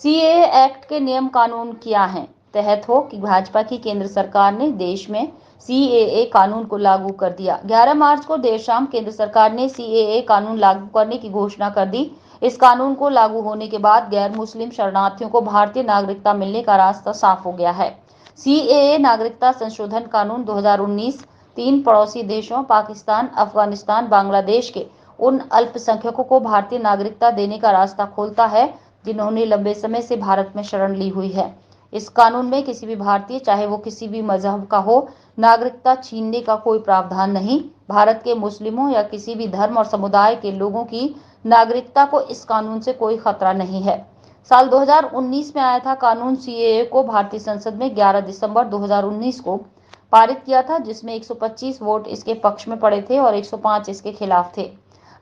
CAA act के नियम कानून क्या हैं? तहत हो कि भाजपा की केंद्र सरकार ने देश में सीएए कानून को लागू कर दिया। 11 मार्च को देर शाम केंद्र सरकार ने सीएए कानून लागू करने की घोषणा कर दी। इस कानून को लागू होने के बाद गैर मुस्लिम शरणार्थियों को भारतीय नागरिकता मिलने का रास्ता साफ हो गया है। सीएए नागरिकता संशोधन कानून 2019 तीन पड़ोसी देशों पाकिस्तान, अफगानिस्तान, बांग्लादेश के उन अल्पसंख्यकों को भारतीय नागरिकता देने का रास्ता खोलता है जिन्होंने लंबे समय से भारत में शरण ली हुई है। इस कानून में किसी भी भारतीय, चाहे वो किसी भी मजहब का हो, नागरिकता छीनने का कोई प्रावधान नहीं। भारत के मुस्लिमों या किसी भी धर्म और समुदाय के लोगों की नागरिकता को इस कानून से कोई खतरा नहीं है। साल 2019 में आया था कानून। सीएए को भारतीय संसद में 11 दिसंबर 2019 को पारित किया था, जिसमें 125 वोट इसके पक्ष में पड़े थे और 105 इसके खिलाफ थे।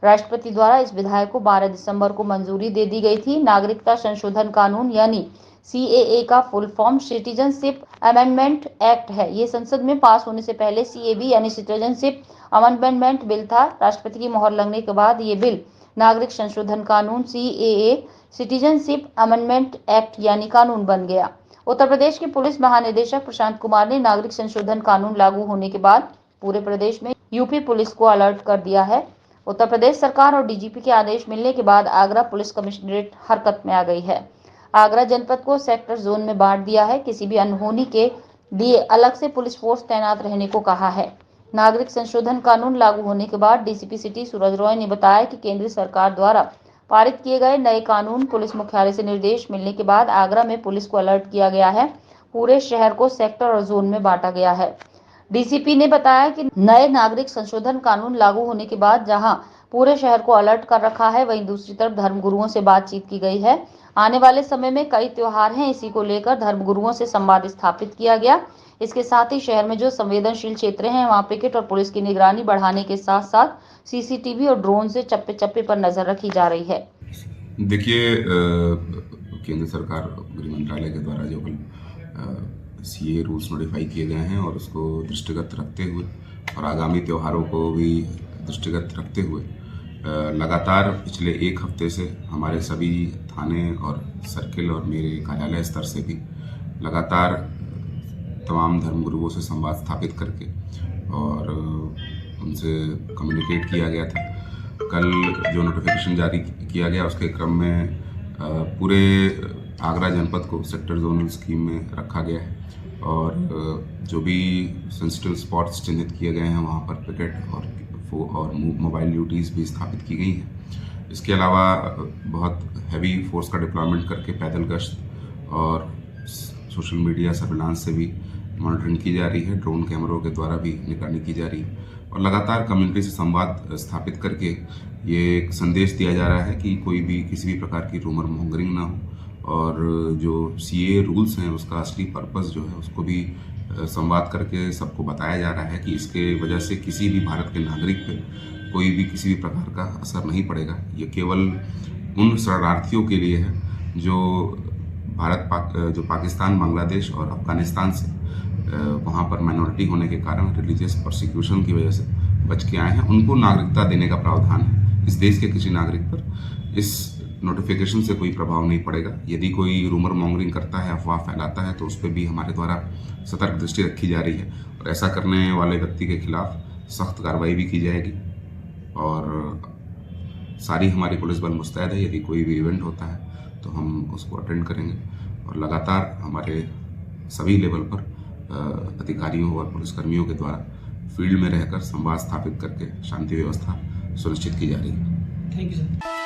राष्ट्रपति द्वारा इस विधेयक को 12 दिसंबर को मंजूरी दे दी गई थी। नागरिकता संशोधन कानून यानी सीएए का full form citizenship amendment act है। ये संसद में पास होने से पहले सीएबी यानी सिटीजनशिप अमेंडमेंट बिल था। राष्ट्रपति की मोहर लगने के बाद ये बिल नागरिक संशोधन कानून सीएए सिटीजनशिप अमेंडमेंट एक्ट यानी कानून बन गया। उत्तर प्रदेश के पुलिस महानिदेशक प्रशांत कुमार ने नागरिक संशोधन कानून लागू होने के बाद पूरे प्रदेश में यूपी पुलिस को अलर्ट कर दिया है। उत्तर प्रदेश सरकार और डीजीपी के आदेश मिलने के बाद आगरा पुलिस कमिश्नरेट हरकत में आ गई है। आगरा जनपद को सेक्टर जोन में बांट दिया है। किसी भी अनहोनी के लिए अलग से पुलिस फोर्स तैनात रहने को कहा है। नागरिक संशोधन कानून लागू होने के बाद डीसीपी सिटी सूरज रॉय ने बताया कि केंद्र सरकार द्वारा पारित किए गए नए कानून पुलिस मुख्यालय से निर्देश मिलने के बाद आगरा में पुलिस को अलर्ट किया गया है। पूरे शहर को सेक्टर और जोन में बांटा गया है। डीसीपी ने बताया कि नए नागरिक संशोधन कानून लागू होने के बाद जहां पूरे शहर को अलर्ट कर रखा है, वहीं दूसरी तरफ धर्मगुरुओं से बातचीत की गई है। आने वाले समय में कई त्योहार हैं, इसी को लेकर धर्मगुरुओं से संवाद स्थापित किया गया। इसके साथ ही शहर में जो संवेदनशील क्षेत्र हैं, वहां पिकेट और पुलिस की निगरानी बढ़ाने के साथ साथ सीसीटीवी और ड्रोन से चप्पे चप्पे पर नजर रखी जा रही है। देखिए, केंद्र सरकार गृह मंत्रालय के द्वारा जो सीए रूल्स नोटिफाई किए गए हैं और उसको दृष्टिगत रखते हुए और आगामी त्योहारों को भी दृष्टिगत रखते हुए लगातार पिछले एक हफ्ते से हमारे सभी थाने और सर्किल और मेरे कार्यालय स्तर से भी लगातार तमाम धर्मगुरुओं से संवाद स्थापित करके और उनसे कम्युनिकेट किया गया था। कल जो नोटिफिकेशन जारी किया गया उसके क्रम में पूरे आगरा जनपद को सेक्टर जोनल स्कीम में रखा गया है और जो भी सेंसिटिव स्पॉट्स चिन्हित किए गए हैं वहाँ पर पिकेट और मोबाइल ड्यूटीज़ भी स्थापित की गई हैं। इसके अलावा बहुत हैवी फोर्स का डिप्लॉयमेंट करके पैदल गश्त और सोशल मीडिया सर्विलांस से भी मॉनिटरिंग की जा रही है। ड्रोन कैमरों के द्वारा भी निगरानी की जा रही है और लगातार कम्युनिटी से संवाद स्थापित करके ये एक संदेश दिया जा रहा है कि कोई भी किसी भी प्रकार की रूमर मॉन्गरिंग ना हो और जो सीए रूल्स हैं उसका असली पर्पस जो है उसको भी संवाद करके सबको बताया जा रहा है कि इसके वजह से किसी भी भारत के नागरिक पे कोई भी किसी भी प्रकार का असर नहीं पड़ेगा। ये केवल उन शरणार्थियों के लिए है जो जो पाकिस्तान, बांग्लादेश और अफगानिस्तान से वहाँ पर माइनॉरिटी होने के कारण रिलीजियस प्रोसिक्यूशन की वजह से बच के आए हैं, उनको नागरिकता देने का प्रावधान है। इस देश के किसी नागरिक पर इस नोटिफिकेशन से कोई प्रभाव नहीं पड़ेगा। यदि कोई रूमर मॉन्गरिंग करता है, अफवाह फैलाता है, तो उस पर भी हमारे द्वारा सतर्क दृष्टि रखी जा रही है और ऐसा करने वाले व्यक्ति के खिलाफ सख्त कार्रवाई भी की जाएगी और सारी हमारी पुलिस बल मुस्तैद है। यदि कोई भी इवेंट होता है तो हम उसको अटेंड करेंगे और लगातार हमारे सभी लेवल पर अधिकारियों और पुलिसकर्मियों के द्वारा फील्ड में रहकर संवाद स्थापित करके शांति व्यवस्था सुनिश्चित की जा रही है। Thank you sir.